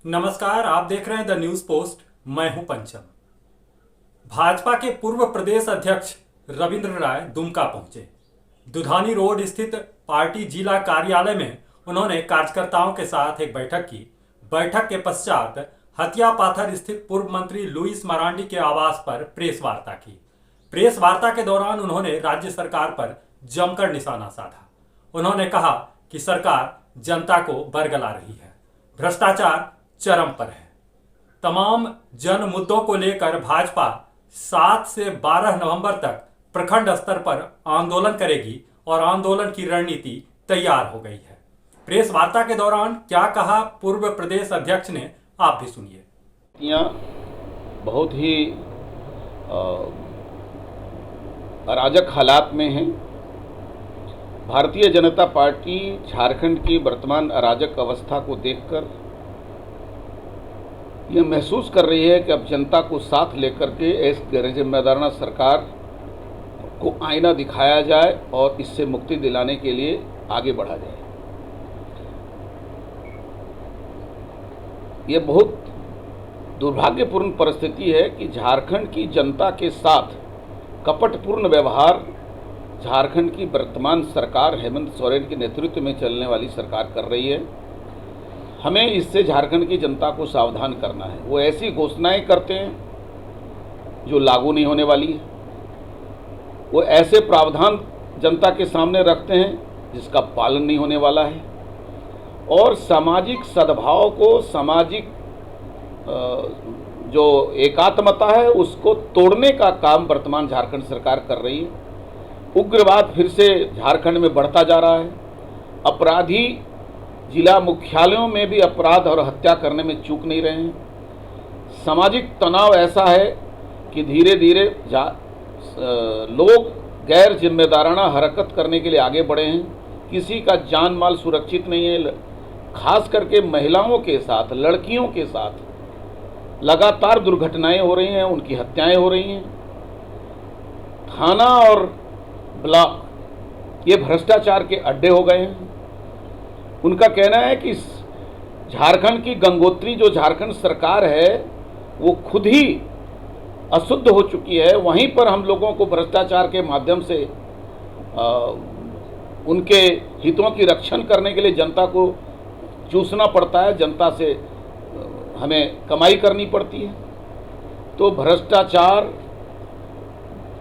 नमस्कार, आप देख रहे हैं द न्यूज पोस्ट। मैं हूं पंचम। भाजपा के पूर्व प्रदेश अध्यक्ष रविंद्र राय दुमका पहुंचे। दुधानी रोड स्थित पार्टी जिला कार्यालय में उन्होंने कार्यकर्ताओं के साथ एक बैठक की। बैठक के पश्चात हथिया पाथर स्थित पूर्व मंत्री लुइस मरांडी के आवास पर प्रेस वार्ता की। प्रेस वार्ता के दौरान उन्होंने राज्य सरकार पर जमकर निशाना साधा। उन्होंने कहा कि सरकार जनता को बरगला रही है, भ्रष्टाचार चरम पर है। तमाम जन मुद्दों को लेकर भाजपा 7 से 12 नवंबर तक प्रखंड स्तर पर आंदोलन करेगी और आंदोलन की रणनीति तैयार हो गई है। प्रेस वार्ता के दौरान क्या कहा पूर्व प्रदेश अध्यक्ष ने, आप भी सुनिए। बहुत ही अराजक हालात में हैं। भारतीय जनता पार्टी झारखंड की वर्तमान अराजक अवस्था को देखकर यह महसूस कर रही है कि अब जनता को साथ लेकर के इस गैर जिम्मेदाराना सरकार को आईना दिखाया जाए और इससे मुक्ति दिलाने के लिए आगे बढ़ा जाए। यह बहुत दुर्भाग्यपूर्ण परिस्थिति है कि झारखंड की जनता के साथ कपटपूर्ण व्यवहार झारखंड की वर्तमान सरकार हेमंत सोरेन के नेतृत्व में चलने वाली सरकार कर रही है। हमें इससे झारखंड की जनता को सावधान करना है। वो ऐसी घोषणाएं करते हैं जो लागू नहीं होने वाली है। वो ऐसे प्रावधान जनता के सामने रखते हैं जिसका पालन नहीं होने वाला है। और सामाजिक सद्भाव को, सामाजिक जो एकात्मता है उसको तोड़ने का काम वर्तमान झारखंड सरकार कर रही है। उग्रवाद फिर से झारखंड में बढ़ता जा रहा है। अपराधी जिला मुख्यालयों में भी अपराध और हत्या करने में चूक नहीं रहे हैं। सामाजिक तनाव ऐसा है कि धीरे धीरे लोग गैर जिम्मेदाराना हरकत करने के लिए आगे बढ़े हैं। किसी का जान माल सुरक्षित नहीं है। खास करके महिलाओं के साथ, लड़कियों के साथ लगातार दुर्घटनाएं हो रही हैं, उनकी हत्याएं हो रही हैं। थाना और ब्लॉक ये भ्रष्टाचार के अड्डे हो गए हैं। उनका कहना है कि झारखंड की गंगोत्री जो झारखंड सरकार है वो खुद ही अशुद्ध हो चुकी है। वहीं पर हम लोगों को भ्रष्टाचार के माध्यम से उनके हितों की रक्षण करने के लिए जनता को चूसना पड़ता है, जनता से हमें कमाई करनी पड़ती है। तो भ्रष्टाचार,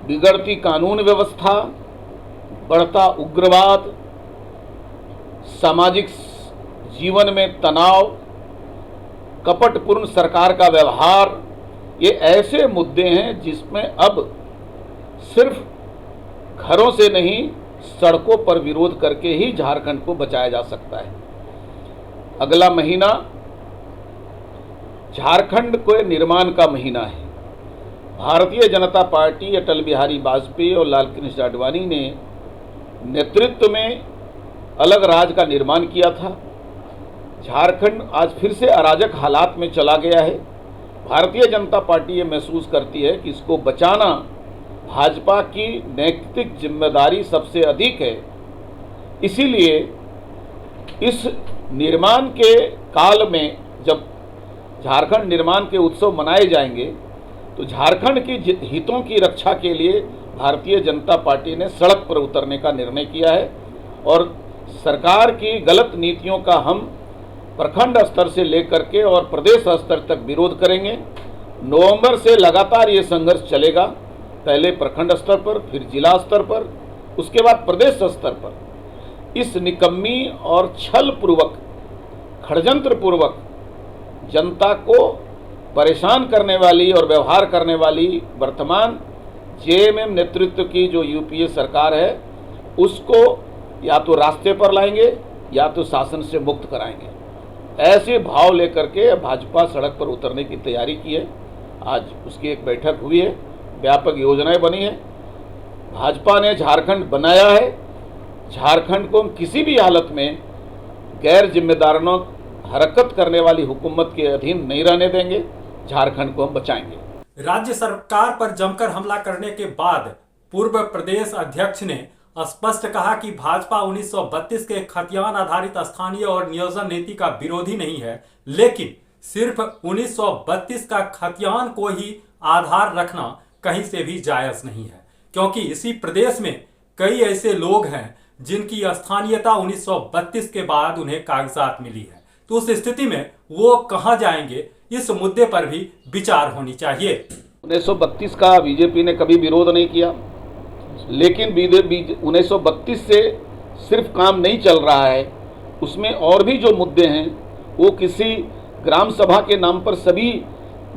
बिगड़ती कानून व्यवस्था, बढ़ता उग्रवाद, सामाजिक जीवन में तनाव, कपटपूर्ण सरकार का व्यवहार, ये ऐसे मुद्दे हैं जिसमें अब सिर्फ घरों से नहीं सड़कों पर विरोध करके ही झारखंड को बचाया जा सकता है। अगला महीना झारखंड को निर्माण का महीना है। भारतीय जनता पार्टी अटल बिहारी वाजपेयी और लाल कृष्ण आडवाणी ने नेतृत्व में अलग राज्य का निर्माण किया था। झारखंड आज फिर से अराजक हालात में चला गया है। भारतीय जनता पार्टी ये महसूस करती है कि इसको बचाना भाजपा की नैतिक जिम्मेदारी सबसे अधिक है। इसीलिए इस निर्माण के काल में जब झारखंड निर्माण के उत्सव मनाए जाएंगे तो झारखंड की हितों की रक्षा के लिए भारतीय जनता पार्टी ने सड़क पर उतरने का निर्णय किया है और सरकार की गलत नीतियों का हम प्रखंड स्तर से लेकर के और प्रदेश स्तर तक विरोध करेंगे। नवंबर से लगातार ये संघर्ष चलेगा। पहले प्रखंड स्तर पर, फिर जिला स्तर पर, उसके बाद प्रदेश स्तर पर। इस निकम्मी और छल पूर्वक, षड्यंत्र पूर्वक जनता को परेशान करने वाली और व्यवहार करने वाली वर्तमान जेएमएम नेतृत्व की जो यूपीए सरकार है उसको या तो रास्ते पर लाएंगे या तो शासन से मुक्त कराएंगे। ऐसे भाव लेकर के भाजपा सड़क पर उतरने की तैयारी की है। आज उसकी एक बैठक हुई है, व्यापक योजनाएं बनी है। भाजपा ने झारखंड बनाया है। झारखंड को हम किसी भी हालत में गैर जिम्मेदाराना हरकत करने वाली हुकूमत के अधीन नहीं रहने देंगे। झारखंड को हम बचाएंगे। राज्य सरकार पर जमकर हमला करने के बाद पूर्व प्रदेश अध्यक्ष ने स्पष्ट कहा कि भाजपा 1932 के खतियान आधारित स्थानीय और नियोजन नीति का विरोधी नहीं है, लेकिन सिर्फ 1932 का खतियान को ही आधार रखना कहीं से भी जायज नहीं है, क्योंकि इसी प्रदेश में कई ऐसे लोग हैं जिनकी स्थानीयता 1932 के बाद उन्हें कागजात मिली है। तो उस स्थिति में वो कहां जाएंगे, इस मुद्दे पर भी विचार होनी चाहिए। 1932 का बीजेपी ने कभी विरोध नहीं किया, लेकिन 1932 से सिर्फ काम नहीं चल रहा है, उसमें और भी जो मुद्दे हैं वो किसी ग्राम सभा के नाम पर सभी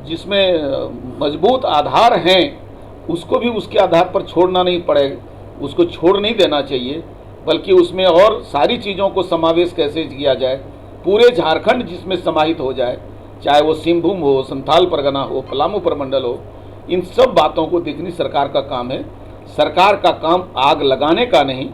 जिसमें मजबूत आधार हैं उसको भी उसके आधार पर छोड़ना नहीं पड़ेगा, उसको छोड़ नहीं देना चाहिए, बल्कि उसमें और सारी चीज़ों को समावेश कैसे किया जाए, पूरे झारखंड जिसमें समाहित हो जाए, चाहे वो सिंहभूम हो, संथाल परगना हो, पलामू प्रमंडल हो, इन सब बातों को देखनी सरकार का काम है। सरकार का काम आग लगाने का नहीं,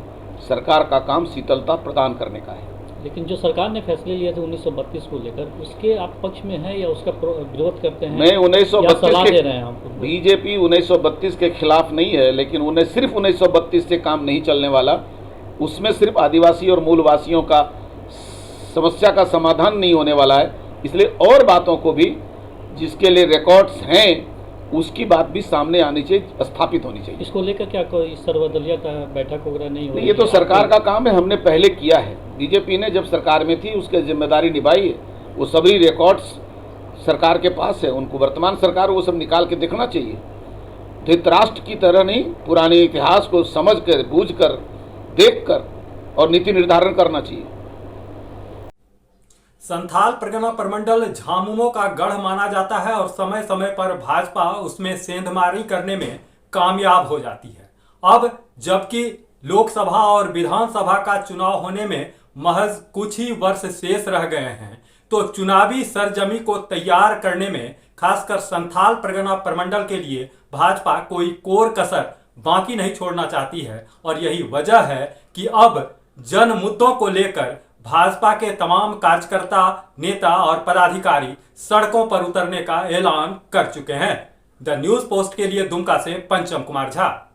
सरकार का काम शीतलता प्रदान करने का है। लेकिन जो सरकार ने फैसले लिए थे 1932 को लेकर, उसके आप पक्ष में हैं या उसका विरोध करते हैं? मैं 1932 दे रहे हैं आपको? बीजेपी 1932 के खिलाफ नहीं है, लेकिन उन्हें सिर्फ 1932 से काम नहीं चलने वाला, उसमें सिर्फ आदिवासी और मूलवासियों का समस्या का समाधान नहीं होने वाला है, इसलिए और बातों को भी जिसके लिए रिकॉर्ड्स हैं उसकी बात भी सामने आनी चाहिए, स्थापित होनी चाहिए। इसको लेकर क्या कोई सर्वदलीय का बैठक वगैरह नहीं हो? ये तो सरकार का काम है, हमने पहले किया है। बीजेपी ने जब सरकार में थी उसकी जिम्मेदारी निभाई है, वो सभी रिकॉर्ड्स सरकार के पास है, उनको वर्तमान सरकार वो सब निकाल के देखना चाहिए। धृतराष्ट्र की तरह नहीं, पुराने इतिहास को समझ कर, बूझ कर, देख कर और नीति निर्धारण करना चाहिए। संथाल परगना प्रमंडल झामुमो का गढ़ माना जाता है और समय समय पर भाजपा उसमें सेंधमारी करने में कामयाब हो जाती है। अब जबकि लोकसभा और विधानसभा का चुनाव होने में महज कुछ ही वर्ष शेष रह गए हैं, तो चुनावी सरजमी को तैयार करने में खासकर संथाल परगना प्रमंडल के लिए भाजपा कोई कोर कसर बाकी नहीं छोड़ना चाहती है। और यही वजह है कि अब जन मुद्दों को लेकर भाजपा के तमाम कार्यकर्ता, नेता और पदाधिकारी सड़कों पर उतरने का ऐलान कर चुके हैं। द न्यूज पोस्ट के लिए दुमका से पंचम कुमार झा।